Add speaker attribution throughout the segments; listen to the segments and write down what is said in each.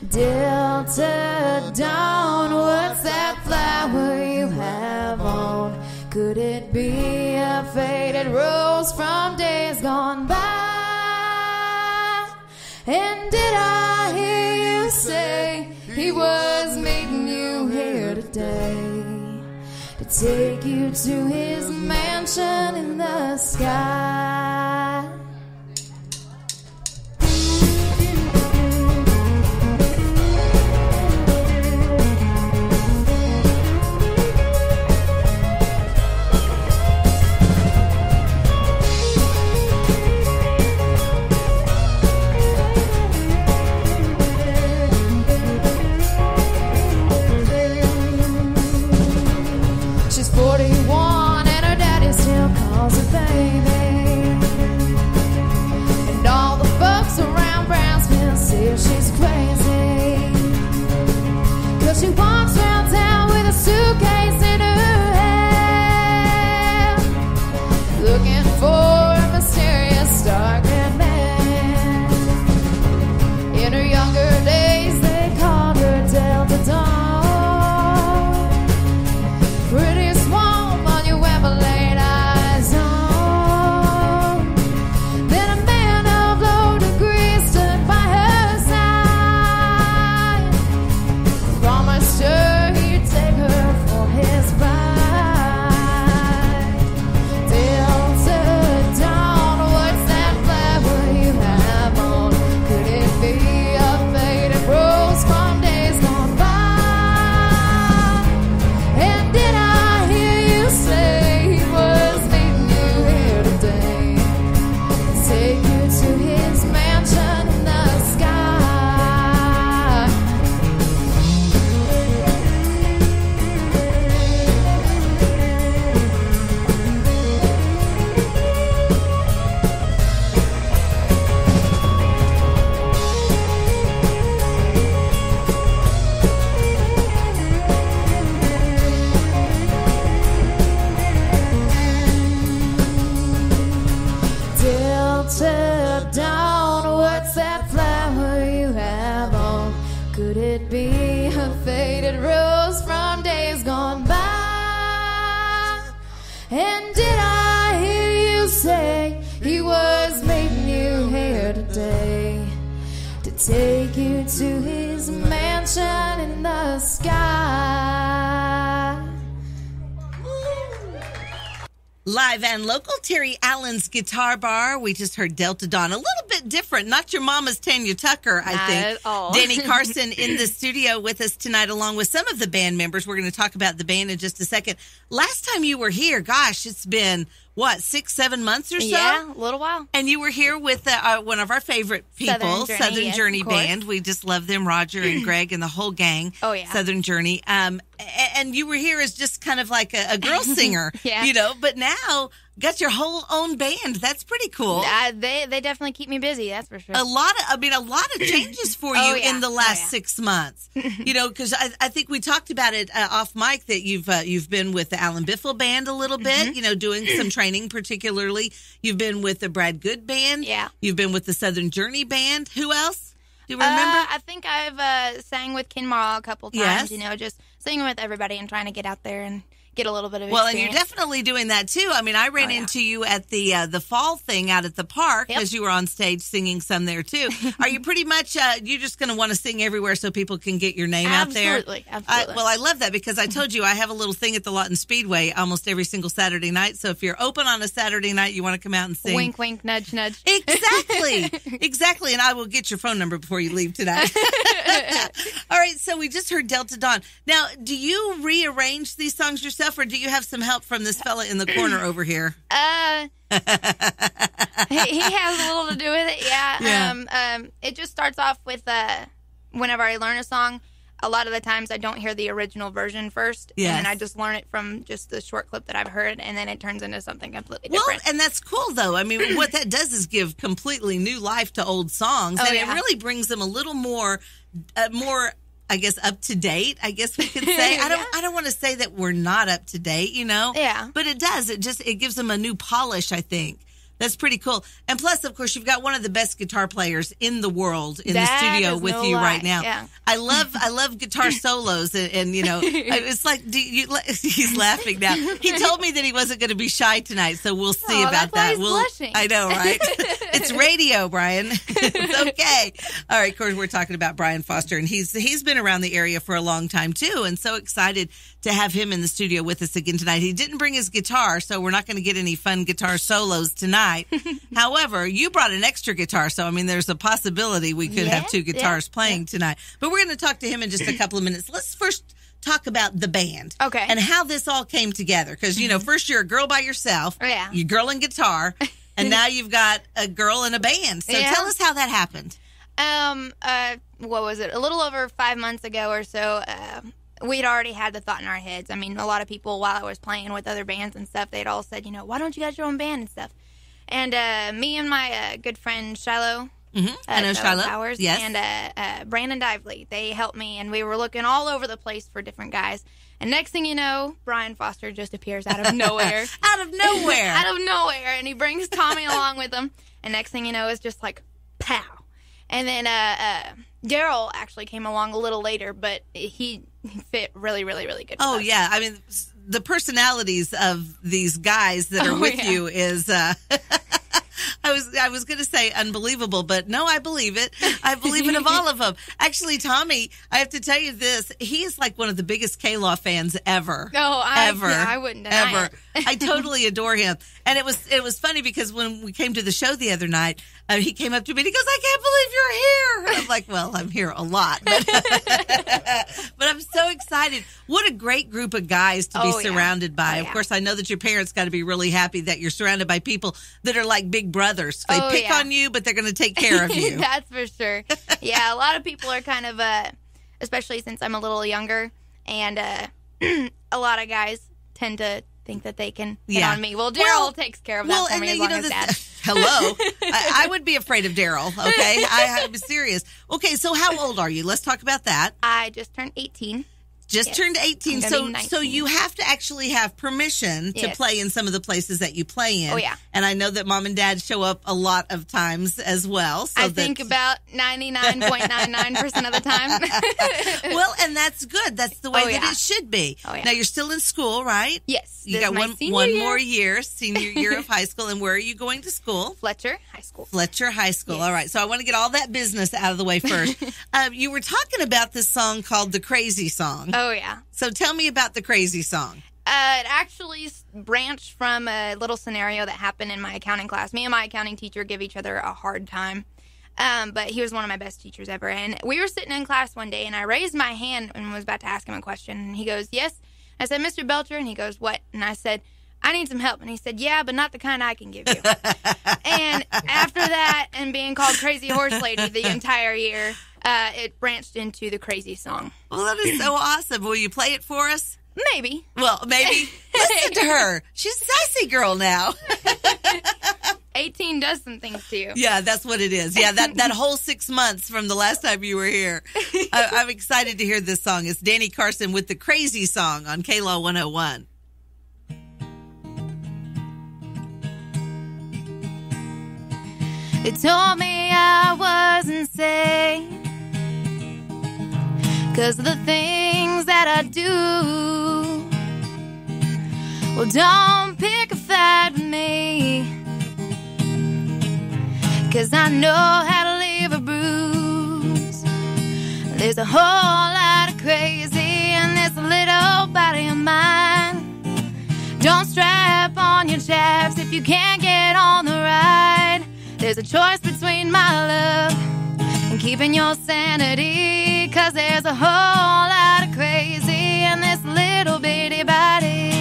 Speaker 1: Delta Dawn, what's that flower you have on? Could it be a faded rose from days gone by? And did I hear you say he was meeting you here today to take you to his mansion in the sky? She's 41 and her daddy still calls her baby. And all the folks around Brownsville say she's crazy, 'cause she walks around town with a suitcase in her hand, looking for a mysterious dark-haired man. In her younger days they called her Delta Dawn. Prettiest woman you ever laid eyes on. Then a man of low degree stood by her side, promised her he'd take her for his bride. Delta Dawn, what's that flower you have on? Could it be a faded rose from days gone by? And did I hear you say he was meeting you here today? Take you to his mansion in the sky. Delta Dawn, what's that flower you have on? Could it be a faded rose from days gone by? And did I hear you say he was meeting you here today to take you to his mansion in the sky?
Speaker 2: Live and local, Terry Allen's Guitar Bar. We just heard Delta Dawn. A little bit different. Not your mama's Tanya Tucker, I think.
Speaker 3: Not at all.
Speaker 2: Dannie Carson in the studio with us tonight, along with some of the band members. We're going to talk about the band in just a second. Last time you were here, gosh, it's been, 6-7 months or so?
Speaker 3: Yeah, a little while.
Speaker 2: And you were here with one of our favorite people, Southern
Speaker 3: yes,
Speaker 2: Journey
Speaker 3: of course.
Speaker 2: Band. We just love them, Roger and Greg and the whole gang.
Speaker 3: Oh, yeah.
Speaker 2: Southern Journey. And you were here as just kind of like a girl singer,
Speaker 3: Yeah.
Speaker 2: but now got your whole own band. That's pretty cool.
Speaker 3: They definitely keep me busy, that's for sure.
Speaker 2: A lot of changes for you in the last 6 months. Because I think we talked about it off mic that you've been with the Alan Biffle Band a little bit, doing some training particularly. You've been with the Brad Good Band.
Speaker 3: Yeah.
Speaker 2: You've been with the Southern Journey Band. Who else? Do you remember?
Speaker 3: I think I've sang with Ken Morrow a couple times, just singing with everybody and trying to get out there and get a little bit of experience.
Speaker 2: Well, and you're definitely doing that too. I mean, I ran into you at the fall thing out at the park because you were on stage singing some there too. Are you pretty much you're just going to want to sing everywhere so people can get your name out there?
Speaker 3: Absolutely.
Speaker 2: Well, I love that because I told you I have a little thing at the Lawton Speedway almost every single Saturday night. So if you're open on a Saturday night, you want to come out and sing.
Speaker 3: Wink, wink, nudge, nudge.
Speaker 2: Exactly. And I will get your phone number before you leave tonight. All right. So we just heard Delta Dawn. Now, do you rearrange these songs yourself, or do you have some help from this fella in the corner over here?
Speaker 3: He has a little to do with it, yeah. It just starts off with whenever I learn a song, a lot of the times I don't hear the original version first, and then I just learn it from just the short clip that I've heard, and then it turns into something completely different.
Speaker 2: Well, and that's cool, though. I mean, what that does is give completely new life to old songs, and it really brings them a little more, I guess, up to date, I guess we could say. I don't want to say that we're not up to date, you know?
Speaker 3: Yeah.
Speaker 2: But it does. It gives them a new polish, I think. That's pretty cool. And plus, of course, you've got one of the best guitar players in the world in the studio with you right now.
Speaker 3: Yeah.
Speaker 2: I love guitar solos, and you know, it's like he's laughing now. He told me that he wasn't going to be shy tonight, so we'll see about that.
Speaker 3: Blushing.
Speaker 2: I know, right? It's radio, Brian. It's okay. All right, of course, we're talking about Brian Foster, and he's been around the area for a long time too, and so excited to have him in the studio with us again tonight. He didn't bring his guitar, so we're not going to get any fun guitar solos tonight. However, you brought an extra guitar, so I mean, there's a possibility we could have two guitars playing tonight. But we're going to talk to him in just a couple of minutes. Let's first talk about the band,
Speaker 3: okay,
Speaker 2: and how this all came together. Because you know, first you're a girl by yourself, you're girl and guitar, and now you've got a girl and a band. So tell us how that happened.
Speaker 3: What was it? A little over 5 months ago or so. We'd already had the thought in our heads. I mean, a lot of people, while I was playing with other bands and stuff, they'd all said, you know, why don't you got your own band and stuff? And me and my good friend Shiloh,
Speaker 2: I know Shiloh
Speaker 3: Powers,
Speaker 2: yes,
Speaker 3: and Brandon Dively, they helped me, and we were looking all over the place for different guys. And next thing you know, Brian Foster just appears out of nowhere.
Speaker 2: Out of nowhere.
Speaker 3: Out of nowhere. And he brings Tommy along with him. And next thing you know, it's just like, pow. And then Daryl actually came along a little later, but he fit really, really, really good with us.
Speaker 2: Yeah. I mean, the personalities of these guys that are with you is... I was going to say unbelievable, but no, I believe it. I believe it of all of them. Actually, Tommy, I have to tell you this. He is like one of the biggest K-Law fans ever. Ever.
Speaker 3: Yeah, I wouldn't deny it.
Speaker 2: I totally adore him. And it was funny because when we came to the show the other night, he came up to me and he goes, I can't believe you're here. And I'm like, well, I'm here a lot. But I'm so excited. What a great group of guys to be surrounded by. Of course, I know that your parents got to be really happy that you're surrounded by people that are like big brothers. They pick on you, but they're going to take care of you.
Speaker 3: That's for sure. Yeah, a lot of people are kind of, especially since I'm a little younger, and a lot of guys tend to think that they can hit on me. Well, Daryl takes care of that for me as long as Dad.
Speaker 2: Hello. I would be afraid of Daryl, okay? I'm serious. Okay, so how old are you? Let's talk about that.
Speaker 3: I just turned 18.
Speaker 2: Turned 18, so you have to actually have permission to play in some of the places that you play in.
Speaker 3: Oh, yeah.
Speaker 2: And I know that Mom and Dad show up a lot of times as well. So
Speaker 3: I think about 99.99% of the time.
Speaker 2: Well, and that's good. That's the way that it should be.
Speaker 3: Oh, yeah.
Speaker 2: Now, you're still in school, right?
Speaker 3: Yes.
Speaker 2: You got one more year, senior year of high school. And where are you going to school?
Speaker 3: Fletcher High School.
Speaker 2: Fletcher High School.
Speaker 3: Yes.
Speaker 2: All right. So I want to get all that business out of the way first. You were talking about this song called The Crazy Song.
Speaker 3: Oh, yeah.
Speaker 2: So tell me about The Crazy Song.
Speaker 3: It actually branched from a little scenario that happened in my accounting class. Me and my accounting teacher give each other a hard time. But he was one of my best teachers ever. And we were sitting in class one day, and I raised my hand and was about to ask him a question. And he goes, yes. I said, Mr. Belcher? And he goes, what? And I said, I need some help. And he said, yeah, but not the kind I can give you. And after that, and being called Crazy Horse Lady the entire year, it branched into The Crazy Song.
Speaker 2: Well, that is so awesome. Will you play it for us?
Speaker 3: Maybe.
Speaker 2: Well, maybe. Listen to her. She's a sassy girl now.
Speaker 3: 18 does some things to you.
Speaker 2: Yeah, that's what it is. Yeah, that whole 6 months from the last time you were here. I'm excited to hear this song. It's Dannie Carson with The Crazy Song on K-Law 101.
Speaker 3: They told me I was insane 'cause of the things that I do. Well, don't pick a fight with me, 'cause I know how to leave a bruise. There's a whole lot of crazy in this little body of mine. Don't strap on your chaps if you can't get on the ride. There's a choice between my love and keeping your sanity, 'cause there's a whole lot of crazy in this little bitty body.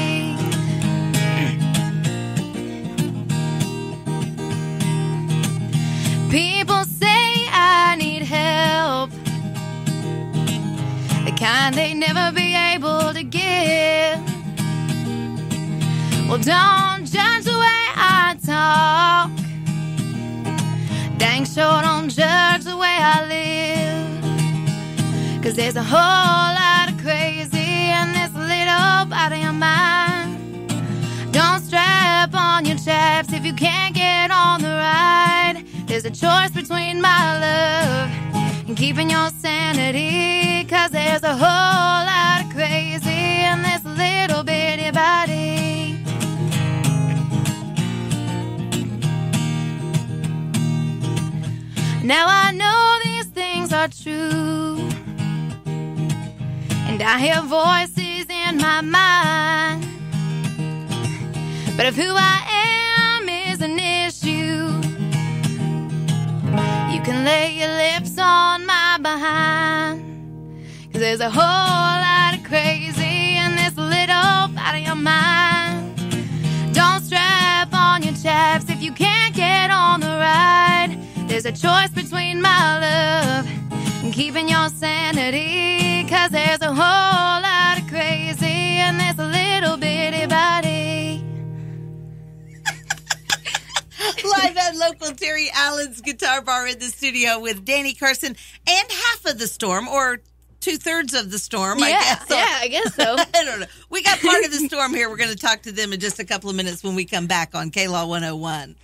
Speaker 3: People say I need help, the kind they never be able to give. Well, don't judge the way I talk. Dang sure don't judge the way I live, 'cause there's a whole lot of crazy in this little body of mine. Don't strap on your chaps if if you can't get on the ride. There's a choice between my love and keeping your sanity, 'cause there's a whole lot of crazy in this little bitty body. Now I know these things are true, and I hear voices in my mind, but if who I am is an issue, you can lay your lips on my behind, 'cause there's a whole lot of crazy in this little body of mine. Don't strap on your chaps if you can't get on the ride. There's a choice between my love and keeping your sanity, 'cause there's a whole lot of crazy in this little bitty body.
Speaker 2: Live at local Terry Allen's Guitar Bar in the studio with Dannie, Carson, and half of the storm, or 2/3 of the storm, I guess.
Speaker 3: Yeah, I guess so.
Speaker 2: I don't know. We got part of the storm here. We're going to talk to them in just a couple of minutes when we come back on K-Law 101.